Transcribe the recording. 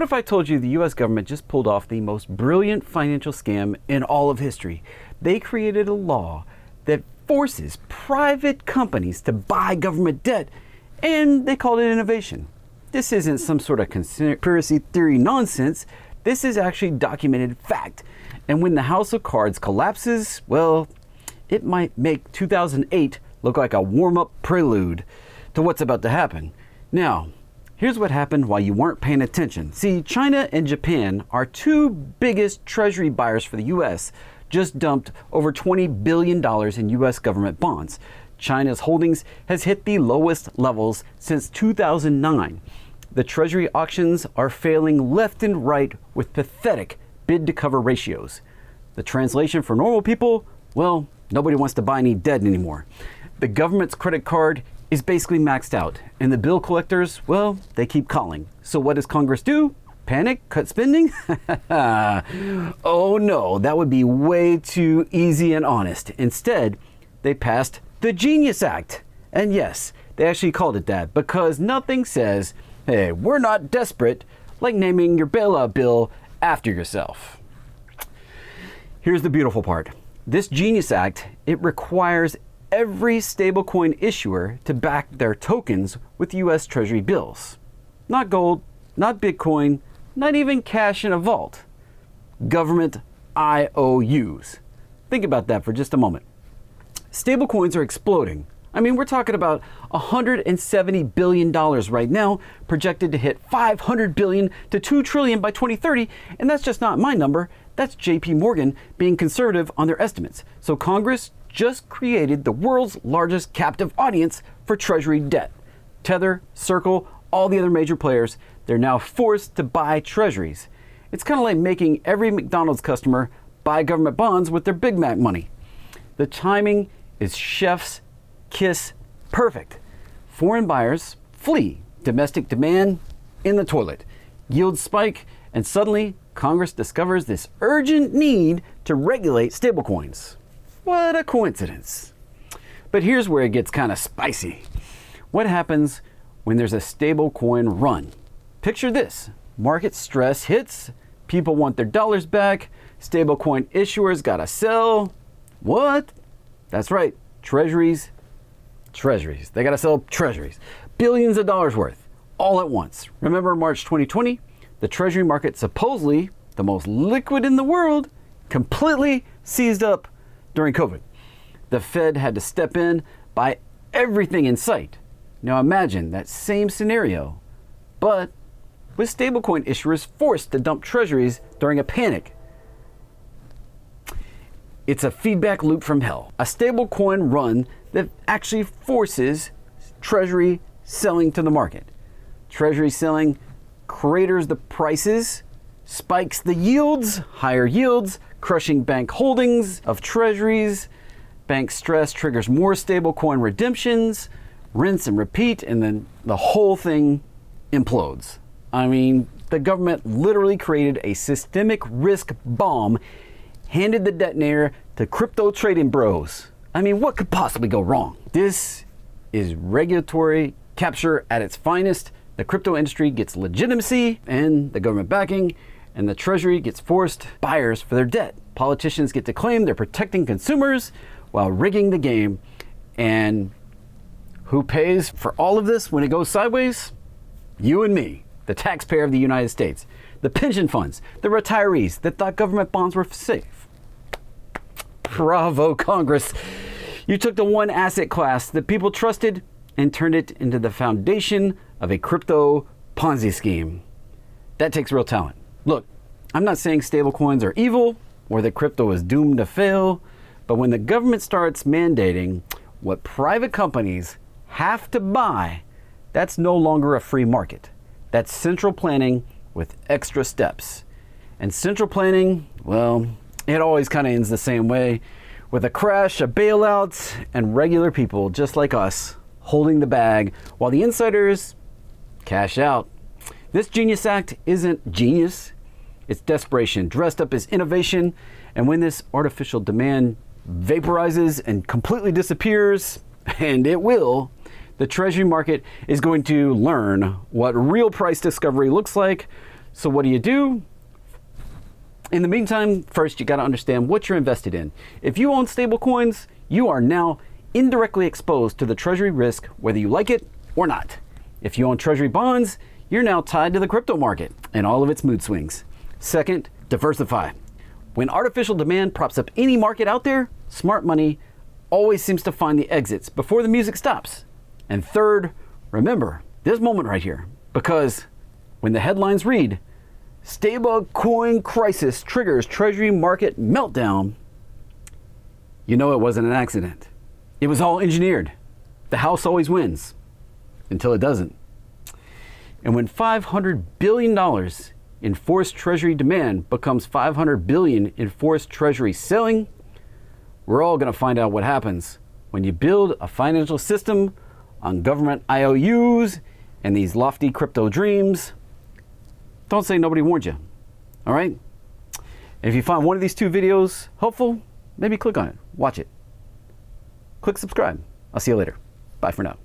What if I told you the US government just pulled off the most brilliant financial scam in all of history? They created a law that forces private companies to buy government debt, and they called it innovation. This isn't some sort of conspiracy theory nonsense. This is actually documented fact. And when the house of cards collapses, well, it might make 2008 look like a warm-up prelude to what's about to happen. Now, here's what happened while you weren't paying attention. See, China and Japan are two biggest treasury buyers for the US, just dumped over $20 billion in US government bonds. China's holdings has hit the lowest levels since 2009. The treasury auctions are failing left and right with pathetic bid-to-cover ratios. The translation for normal people, well, nobody wants to buy any debt anymore. The government's credit card is basically maxed out, and the bill collectors, well, they keep calling. So what does Congress do? Panic? Cut spending? Oh no, that would be way too easy and honest. Instead, they passed the Genius Act. And yes, they actually called it that because nothing says, hey, we're not desperate, like naming your bailout bill after yourself. Here's the beautiful part. This Genius Act, it requires every stablecoin issuer to back their tokens with US Treasury bills. Not gold, not Bitcoin, not even cash in a vault. Government IOUs. Think about that for just a moment. Stablecoins are exploding. I mean, we're talking about $170 billion right now, projected to hit $500 billion to $2 trillion by 2030, and that's just not my number. That's JP Morgan being conservative on their estimates. So Congress just created the world's largest captive audience for Treasury debt. Tether, Circle, all the other major players, they're now forced to buy Treasuries. It's kind of like making every McDonald's customer buy government bonds with their Big Mac money. The timing is chef's kiss perfect. Foreign buyers flee. Domestic demand in the toilet. Yields spike, and suddenly Congress discovers this urgent need to regulate stablecoins. What a coincidence. But here's where it gets kind of spicy. What happens when there's a stablecoin run? Picture this. Market stress hits. People want their dollars back. Stablecoin issuers gotta sell. What? That's right. Treasuries. They gotta sell treasuries. Billions of dollars worth. All at once. Remember March 2020? The treasury market, supposedly the most liquid in the world, completely seized up during COVID. The Fed had to step in, buy everything in sight. Now imagine that same scenario, but with stablecoin issuers forced to dump treasuries during a panic. It's a feedback loop from hell. A stablecoin run that actually forces treasury selling to the market. Treasury selling craters the prices, spikes the yields, higher yields, crushing bank holdings of treasuries. Bank stress triggers more stablecoin redemptions, rinse and repeat, and then the whole thing implodes. I mean, the government literally created a systemic risk bomb, handed the detonator to crypto trading bros. I mean, what could possibly go wrong? This is regulatory capture at its finest. The crypto industry gets legitimacy and the government backing, and the treasury gets forced buyers for their debt. Politicians get to claim they're protecting consumers while rigging the game. And who pays for all of this when it goes sideways? You and me, the taxpayer of the United States. The pension funds, the retirees that thought government bonds were safe. Bravo, Congress. You took the one asset class that people trusted and turned it into the foundation of a crypto Ponzi scheme. That takes real talent. Look, I'm not saying stablecoins are evil or that crypto is doomed to fail, but when the government starts mandating what private companies have to buy, that's no longer a free market. That's central planning with extra steps. And central planning, well, it always kind of ends the same way, with a crash, a bailout, and regular people just like us holding the bag while the insiders cash out. This Genius Act isn't genius, it's desperation dressed up as innovation. And when this artificial demand vaporizes and completely disappears, and it will, the treasury market is going to learn what real price discovery looks like, So what do? In the meantime, first you got to understand what you're invested in. If you own stable coins, you are now indirectly exposed to the Treasury risk, whether you like it or not. If you own Treasury bonds, you're now tied to the crypto market and all of its mood swings. Second, diversify. When artificial demand props up any market out there, smart money always seems to find the exits before the music stops. And third, remember this moment right here, because when the headlines read, "Stablecoin crisis triggers Treasury market meltdown," you know it wasn't an accident. It was all engineered. The house always wins, until it doesn't. And when $500 billion in forced Treasury demand becomes $500 billion in forced Treasury selling, we're all going to find out what happens when you build a financial system on government IOUs and these lofty crypto dreams. Don't say nobody warned you, all right? If you find one of these two videos helpful, maybe click on it, watch it. Click subscribe. I'll see you later. Bye for now.